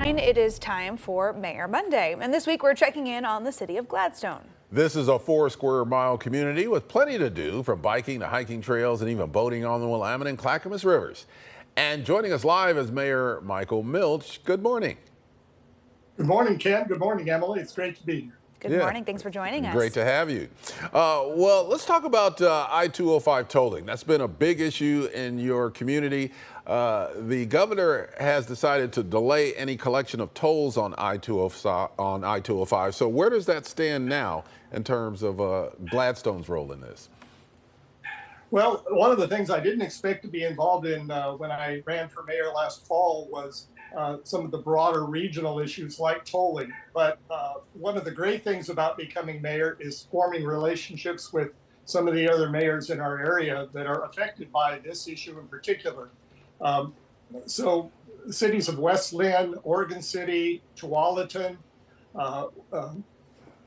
9, it is time for Mayor Monday. And this week we're checking in on the city of Gladstone. This is a 4-square-mile community with plenty to do, from biking to hiking trails and even boating on the Willamette and Clackamas rivers. And joining us live is Mayor Michael Milch. Good morning. Good morning, Ken. Good morning, Emily. It's great to be here. Good morning. Thanks for joining us. Great to have you. Well, let's talk about I-205 tolling. That's been a big issue in your community. The governor has decided to delay any collection of tolls on I-205. So where does that stand now in terms of Gladstone's role in this? Well, one of the things I didn't expect to be involved in when I ran for mayor last fall was some of the broader regional issues like tolling. But one of the great things about becoming mayor is forming relationships with some of the other mayors in our area that are affected by this issue in particular. So the cities of West Lynn, Oregon City, Tualatin,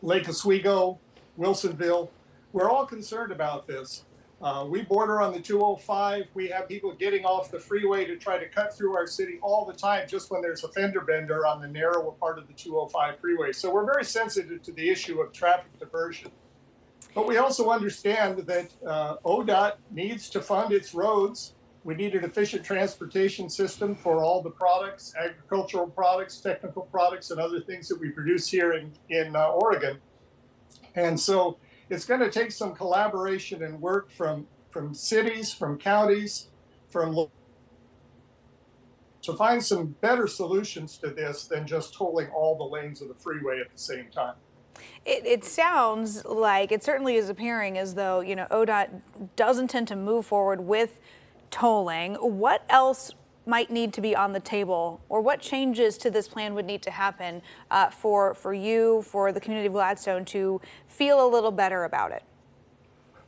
Lake Oswego, Wilsonville, we're all concerned about this. We border on the 205. We have people getting off the freeway to try to cut through our city all the time just when there's a fender bender on the narrower part of the 205 freeway. So we're very sensitive to the issue of traffic diversion. But we also understand that ODOT needs to fund its roads. We need an efficient transportation system for all the products, agricultural products, technical products, and other things that we produce here in Oregon. And so it's going to take some collaboration and work from cities, from counties, to find some better solutions to this than just tolling all the lanes of the freeway at the same time. It sounds like, it certainly is appearing as though, ODOT does intend to move forward with tolling. What else might need to be on the table, or what changes to this plan would need to happen for you, for the community of Gladstone, to feel a little better about it?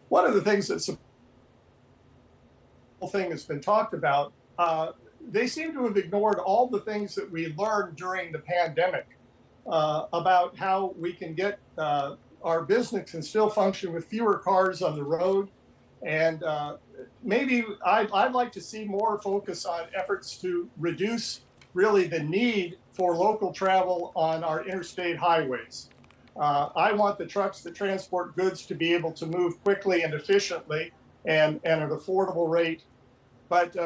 One of the things that's has been talked about, they seem to have ignored all the things that we learned during the pandemic about how we can get our business can still function with fewer cars on the road. And maybe I'd like to see more focus on efforts to reduce really the need for local travel on our interstate highways. I want the trucks that transport goods to be able to move quickly and efficiently and at an affordable rate. But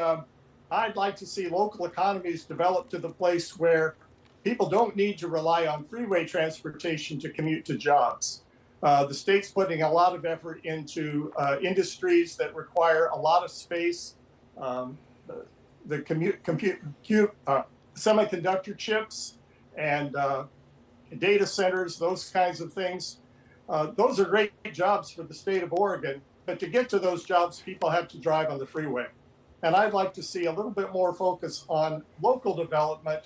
I'd like to see local economies develop to the place where people don't need to rely on freeway transportation to commute to jobs. The state's putting a lot of effort into industries that require a lot of space. The semiconductor chips and data centers, those kinds of things. Those are great jobs for the state of Oregon, but to get to those jobs, people have to drive on the freeway. And I'd like to see a little bit more focus on local development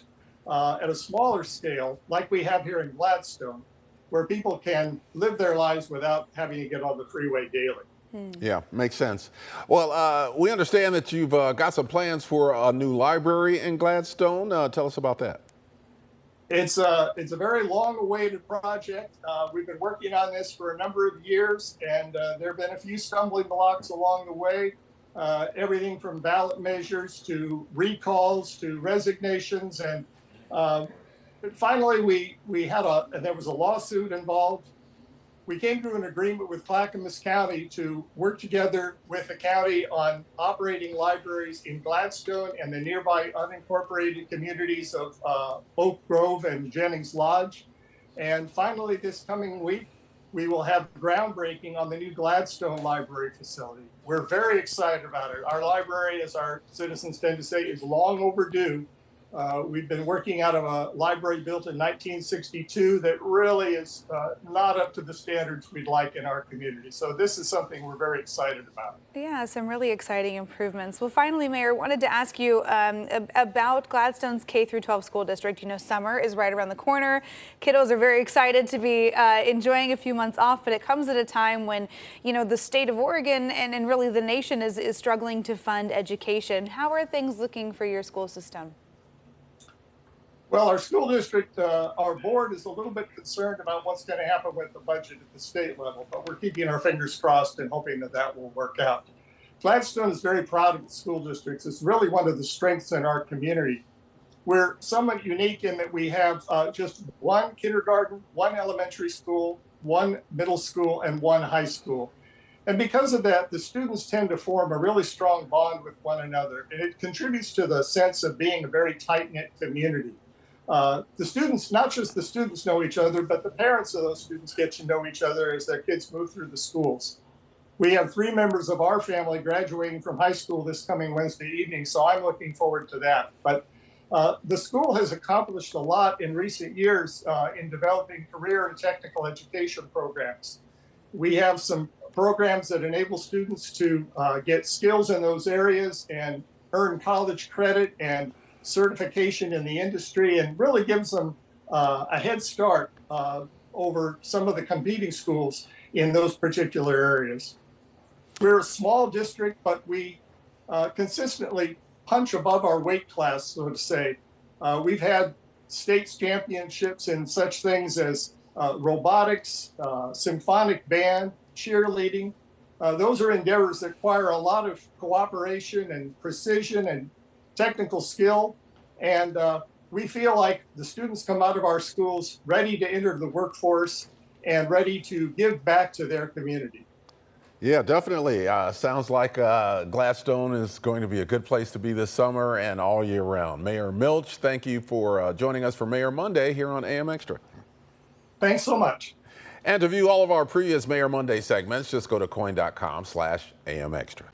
at a smaller scale, like we have here in Gladstone, where people can live their lives without having to get on the freeway daily. Yeah, makes sense. Well, we understand that you've got some plans for a new library in Gladstone. Tell us about that. It's a very long-awaited project. We've been working on this for a number of years, and there have been a few stumbling blocks along the way. Everything from ballot measures to recalls to resignations, and finally, there was a lawsuit involved. We came to an agreement with Clackamas County to work together with the county on operating libraries in Gladstone and the nearby unincorporated communities of Oak Grove and Jennings Lodge. And finally, this coming week, we will have groundbreaking on the new Gladstone Library facility. We're very excited about it. Our library, as our citizens tend to say, is long overdue. We've been working out of a library built in 1962 that really is not up to the standards we'd like in our community. So this is something we're very excited about. Yeah, some really exciting improvements. Well, finally, Mayor, wanted to ask you about Gladstone's K-12 school district. Summer is right around the corner. Kiddos are very excited to be enjoying a few months off, but it comes at a time when, the state of Oregon and really the nation is struggling to fund education. How are things looking for your school system? Well, our school district, our board is a little bit concerned about what's going to happen with the budget at the state level, but we're keeping our fingers crossed and hoping that that will work out. Gladstone is very proud of the school districts. It's really one of the strengths in our community. We're somewhat unique in that we have just one kindergarten, one elementary school, one middle school, and one high school. And because of that, the students tend to form a really strong bond with one another. And it contributes to the sense of being a very tight-knit community. The students, not just the students know each other, but the parents of those students get to know each other as their kids move through the schools. We have 3 members of our family graduating from high school this coming Wednesday evening, so I'm looking forward to that. But the school has accomplished a lot in recent years in developing career and technical education programs. We have some programs that enable students to get skills in those areas and earn college credit and certification in the industry, and really gives them a head start over some of the competing schools in those particular areas. We're a small district, but we consistently punch above our weight class, so to say. We've had states championships in such things as robotics, symphonic band, cheerleading. Those are endeavors that require a lot of cooperation and precision and technical skill. And we feel like the students come out of our schools ready to enter the workforce and ready to give back to their community. Yeah, definitely. Sounds like Gladstone is going to be a good place to be this summer and all year round. Mayor Milch, thank you for joining us for Mayor Monday here on AM Extra. Thanks so much. And to view all of our previous Mayor Monday segments, just go to coin.com/AM Extra.